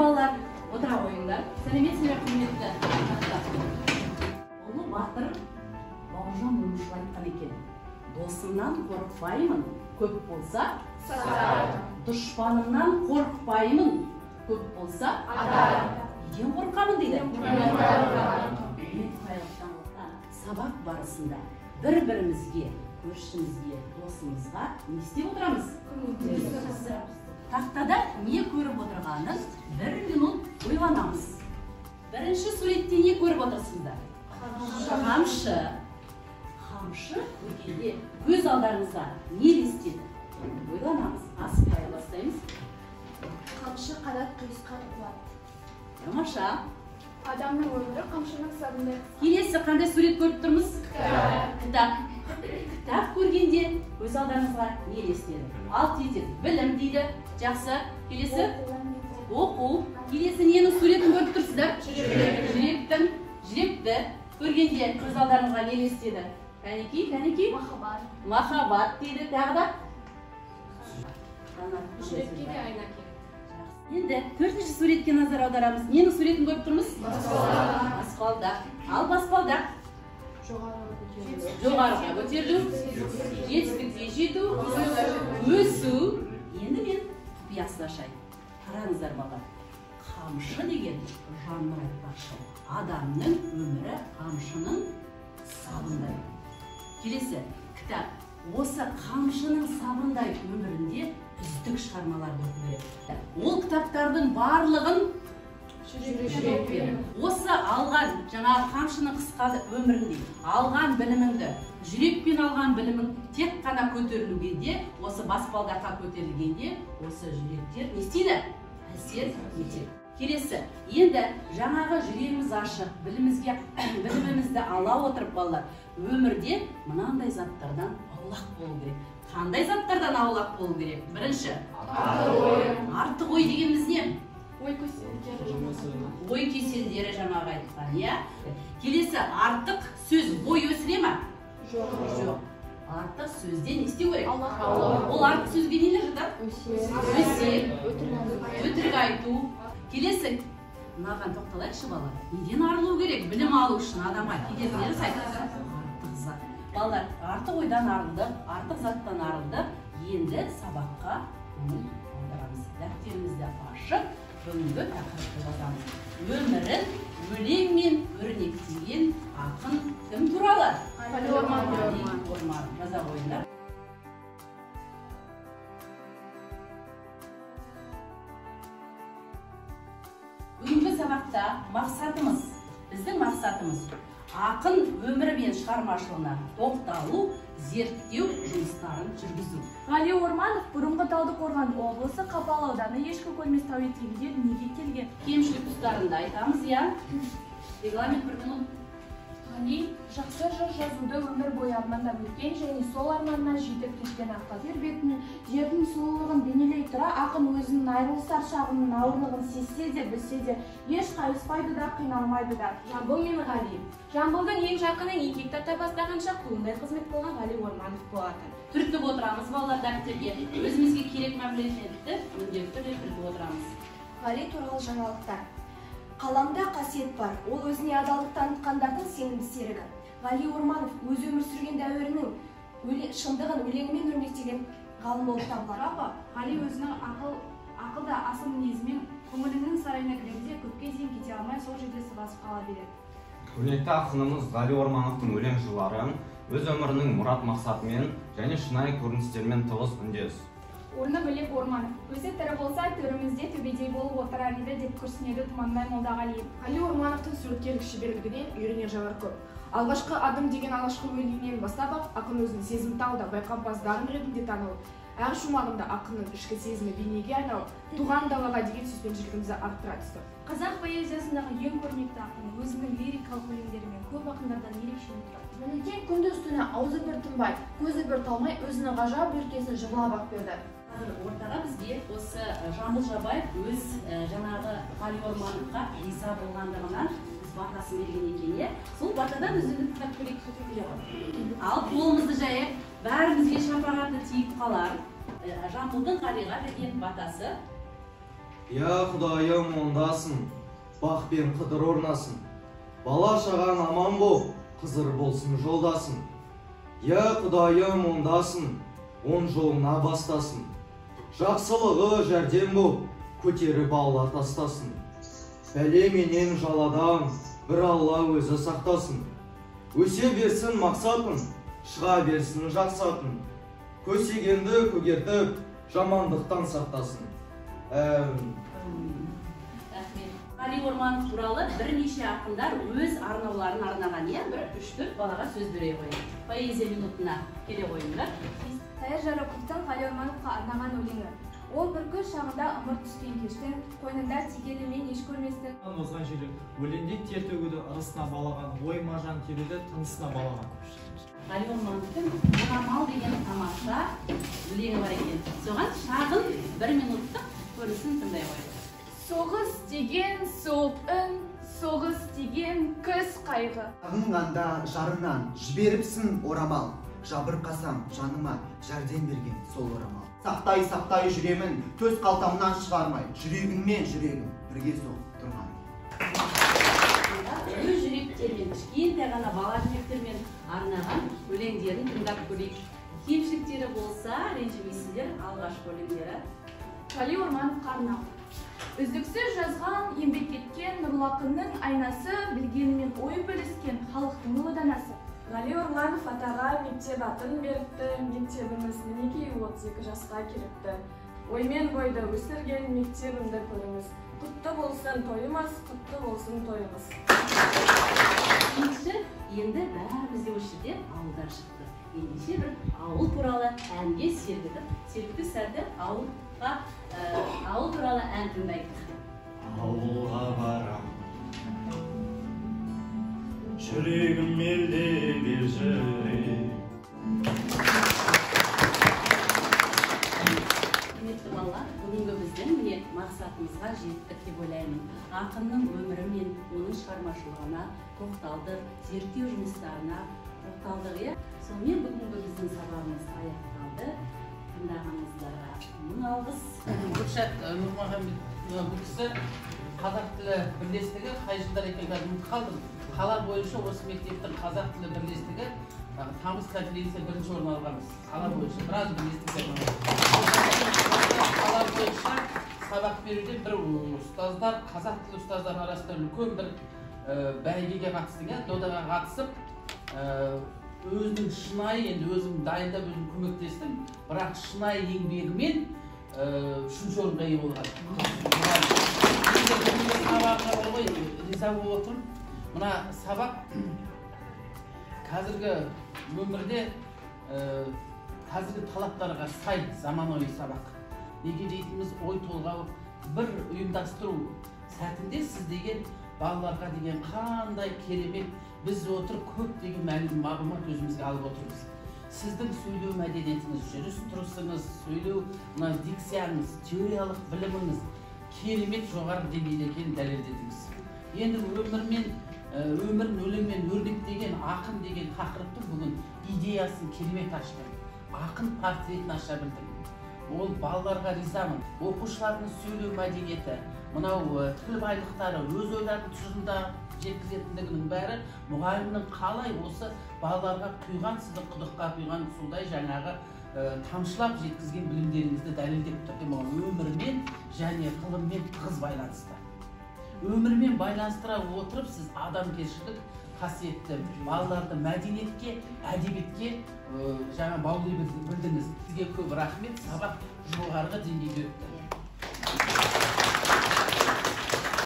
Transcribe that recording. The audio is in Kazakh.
балалар, отыра қойыңдар. Сәлеметсіздер, құрметті. Ұлы батыр Бауыржан Момышұлы айтқан екен. Досымнан қорықпаймын, көп болса, дұшпанымнан қорықпаймын, көп болса, неден қорқамын дейді. Сабақ барысында бір-бірімізге, көршімізге, досымызға не істеп отырамыз? Тақтада не көріп отырғанын 1 минут ойланамыз. Бірінші суретте не көріп отырсыңдар? Қамшы. Қамшы көргенде көз алдарыңызға не елестеді? Ойланамыз. Асықпай бастаймыз. Қамшы қанат құйысқан қуат. Тамаша. Адамның өмірі қамшының сабындай. Келесі қандай сурет көріп тұрмыз? Кітап. Кітап көргенде көз алдарыңызға не елестеді? Ал тезек, білім дейді. Жақсы. Келесі? Оқу. Келесі ненің суретін көріп тұрсыздар? Жүректің. Жүректі көргенде көз алдарыңызға не елестеді? Кәнеки? Махаббат. Махаббат дейді. Тағы да? Жүрекке де айна керек. Енді 4-ші суретке назар аударамыз. Ненің суретін көріп тұрмыз? Баспалдақ. Ал баспалдақ? Жоғарыға көтерілу, жетістікке жету, өсу. Енді мен құпиясын ашайын. Қараңыздар балалар. Қамшы деген жанның айтпақшы. Адамның өмірі қамшының сабындай. Келесі кітап. Осы қамшының сабындай өмірінде үздік шығармалар оқу керек. Ол кітаптардың барлығын жүрекпен. Осы алған жаңағы қамшының қысқа өмірінде алған біліміңді, жүрекпен алған білімің тек қана көтерілгенде, осы баспалдаққа көтерілгенде, осы жүректер не істейді? Әсер етеді. Келесі, енді жаңағы жүрегіміз ашық, білімімізді ала отырып балалар, өмірде мынандай заттардан аулақ болу керек. Қандай заттардан аулақ болу керек? Бірінші, артық ой дегеніміз не? Ой кеселдері жаңағы айтқан, иә? Келесі, артық сөз ой өсіре ме? Жоқ. Артық сөзден не істеу керек? Ол артық сөзге нелер жатады? Өсек, өтірік айту. Келесі, мынаған тоқталайықшы балалар. Неден арылу керек? Білім алу үшін адамға кедергілер айтады. Артық зат. Балалар, артық ойдан арылды, артық заттан арылды. Енді сабаққа көңіл аударамыз. Дәптерімізді ашып, бүгінгі тақырыпты жазамыз. Өмірін өлеңмен өрнектеген ақын кім туралы? Ғали Орман. Жаза қойыңдар. Бүгінгі сабақта мақсатымыз, біздің мақсатымыз ақын өмірі мен шығармашылығына тоқталу, зерттеу жұмыстарын жүргізу. Ғали Орманов бұрынғы Талдықорған облысы Қапал ауданы Ешкікөл тау етегінде дүниеге келген. Кемшілік тұстарында айтамыз, иә? Регламент 1 минут. Ғали жақсы жыр жазуды өмір бойы армандап өткен және сол арманына жетіп кеткен ақын. Жер бетінің жердің сұлулығын бейнелей тұра, ақын өзінің айрылысар шағының ауырлығын сезсе де, білсе де, еш қайыспайды да, қиналмайды да. Жамбыл мен Ғали. Жамбылдың ең жақыны екі тарта бастағанша қолындай қызмет болған Ғали Орманов болатын. Түртіп отырамыз балалар дәптерге. Өзімізге керек мәліметті міндетті түрде түртіп отырамыз. Ғали туралы жаңалықтар. Қаламда қасиет бар, ол өзіне адалдық танытқандардың сенімді серігі. Ғали Орманов өз өмір сүрген дәуірінің шындығын өлеңімен өрнектеген ғалым болып табылады. Ғали өзінің ақылда асыл мінезімен көңілінің сарайына кіргенде көпке дейін кете алмай сол жерде сыбасып қала береді. Көрнекті ақынымыз Ғали Ормановтың өлең жырларын өз өмірінің мұрат мақсатымен және шынайы көріністермен тығыз үндес. Орны бөлек Орманов. Өзі тірі болса, төрімізде төбедей болып отырар еді деп күрсінеді Тұманбай Молдағалиев. Ғали Ормановтың суреткерлік шеберлігінен үйренер жайлар көп. Алғашқы адым деген алғашқы өлеңінен бастап ақ ақын өзінің сезімтал да байқампаз дарын ретінде танылып, әр шумағында ақынның ішкі сезімі бейнеге айналып, туған далаға деген сүйіспеншілігімізді арттыра түсті. Қазақ поэзиясындағы ең көрнекті ақын өзінің лирикалық өлеңдерімен көп ақындардан ерекше тұрады. Мінекей күндіз түні аузы бір тынбай, көзі бір талмай өзінің ғажап өлкесін жырлап ақ берді. Ортаға бізге осы Жамбыл Жабаев өз жаңағы Ғали Ормановқа риза болғандығынан батасын берген екен. Сол батадан үзіліп кітап көрейік. Ал қолымызды жайып, бәрімізге шапағаты тиіп қалар. Жамбылдың Ғалиға берген батасы Я Құдайым ондасын, бақ пен қыдыр орнасын. Бала шаған аман бол, қызыр болсын жолдасын. Я Құдайым ондасын, он жолына бастасын. Жақсылығы жәрдем бол, көтеріп алла тастасын. Бәле менен жаладан бір Алла өзі сақтасын. Өсе берсін мақсатын, шыға берсін жақсатын. Көсегенді көгертіп, жамандықтан сақтасын. Ғали Орманов туралы бірнеше ақындар өз арнауларын арнаған, бір 3-4 балаға сөз бере қойын. Поэзия минутына келе қойыңдар. Саяр Жароковтың Ғали Ормановқа арнаған өлеңі. Ол бір күн шағында ымырт түскен кештен, қойнында тигелі мен еш көрместің. Озған жүрек, өлеңде тер төгуді ырысына балаған, ой мажан теруді тынысына балаған. Ғали Ормановтың «Орамал» деген тамаша өлеңі бар екен. Соған шағын 1 минуттық көрінісін тыңдай қойды. Соғыс деген соғып үн, соғыс деген күз қайғы. Сағынғанда жарыңнан жіберіпсің орамал, жабырқасам жаныма жәрдем берген сол орамал. Сақтай жүремін, төс қалтамнан шығармай, жүрегіңмен жүрегім бірге соғып тұрған. Өз жүректермен, кішкентай ғана бала жүректермен арнаған өлеңдерін тыңдап көрейік. Кемшіліктері болса, ренжімейсіздер, алғашқы өлеңдері. Ғали Ормановқа арнау. Үздіксіз жазған, еңбек еткен Нұрлы ақынның айнасы, білгенімен ой бөліскен халықтың ұлы данасы. Ғали Орманов атаға мектеп атын беріпті, мектебіміз мінекей 32 жасқа келіпті. Оймен бойды өсірген мектебімді көріңіз. Құтты болсын тойымыз, құтты болсын тойымыз. Енді бәрімізде осы жерде ауылдар шықты. Ендеше бір ауыл туралы әнге сергітіп сәрді ауыл туралы ән тыңдайық. Ауылға барам, жүрегім елдегі жүрек. Құрметті балалар, бүгінгі біздің мақсатымызға жеттік деп ойлаймын. Ақынның өмірі мен оның шығармашылығына тоқталдық, зерттеу жұмыстарына тоқталдық. Сонымен бүгінгі біздің сабағымыз аяқталды. Тыңдағаныңыздарға мың алғыс. Гүлшат Нұрмағамбет, бұл кісі қазақ тілі бірлестігі қай жылдар екенін ұмытып қалдым. Қала бойынша осы мектептің қазақ тілі бірлестігі тамыз конференция 1-ші орын алғанбыз. Қала бойынша біраз бірлестіктер. Қала бойынша сабақ беруде бір ұстаздар, қазақ тілі ұстаздар арасында үлкен бір бәйгеге қатысты, додаға қатысып, өзінің шынайы, енді өзім дайындап өзім көмектестім, бірақ шынайы еңбегімен 3-ші орынға ие болған. Сабаққа ғой риза болып отырмын. Мына сабақ қазіргі өмірде қазіргі талаптарға сай заманауи сабақ. Неге дейтініміз ой толғау бір ұйымдастыру сәтінде сіз деген балаларға деген қандай керемет біз отырып көп деген мағлұмат өзімізге алып отырмыз. Сіздің сөйлеу мәдениетіңіз, жүріс-тұрысыңыз, сөйлеу дикцияңыз, теориялық біліміңіз керемет жоғары деңгейде екенін дәлелдедіңіз. Енді өмірін өлеңмен өрнектеген ақын деген тақырыптың бүгін идеясын керемет ашты. Ақын портретін аша білдім. Ол балаларға ризамын. Оқушылардың сөйлеу мәдениеті, мынау тіл байлықтары, өз ойларын тұжырымда жеткізетіндігінің бәрі мұғалімнің қалай осы балаларға құйған, сіздің құдыққа құйған судай жаңағы тамшылап жеткізген білімдеріңізді дәлелдеп тұр. Өмірмен және ғылыммен тығыз байланысты. Өмірмен байланыстыра отырып, сіз адамгершілік қасиетті балаларды мәдениетке, әдебиетке жаңа баулай білдіңіз. Сізге көп рахмет, сабақ жоғарғы деңгейде өтті.